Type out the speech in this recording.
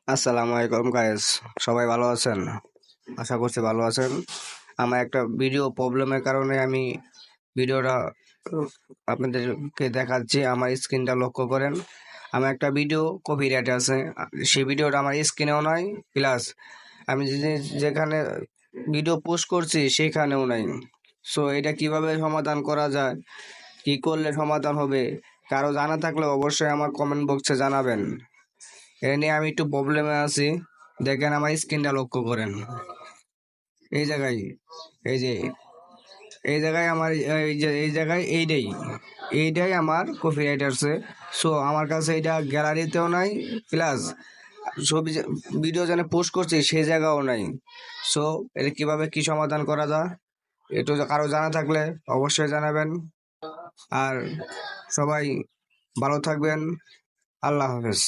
আসসালামু আলাইকুম গাইস, সবাই ভালো আছেন? আশা করছি ভালো আছেন। আমার একটা ভিডিও প্রবলেমের কারণে আমি ভিডিওটা আপনাদেরকে দেখাচ্ছি। আমার স্ক্রিনটা লক্ষ্য করেন। আমার একটা ভিডিও কপিরাইট আছে, সেই ভিডিওটা আমার স্ক্রিনেও নাই, প্লাস আমি যেখানে ভিডিও পোস্ট করছি সেখানেও নাই। সো এটা কিভাবে সমাধান করা যায়, কি করলে সমাধান হবে, কারো জানা থাকলে অবশ্যই আমার কমেন্ট বক্সে জানাবেন। এটা নিয়ে আমি একটু প্রবলেমে আছি। দেখেন আমার স্ক্রিনটা লক্ষ্য করেন। এই জায়গায়, এই যে এই জায়গায় আমার এই জায়গায় এইটাই আমার কপিরাইট আছে। সো আমার কাছে এটা গ্যালারিতেও নাই, প্লাস ছবি ভিডিও যেন পোস্ট করছি সেই জায়গাও নাই। সো এটা কিভাবে কি সমাধান করা যায়, একটু কারো জানা থাকলে অবশ্যই জানাবেন। আর সবাই ভালো থাকবেন। আল্লাহ হাফেজ।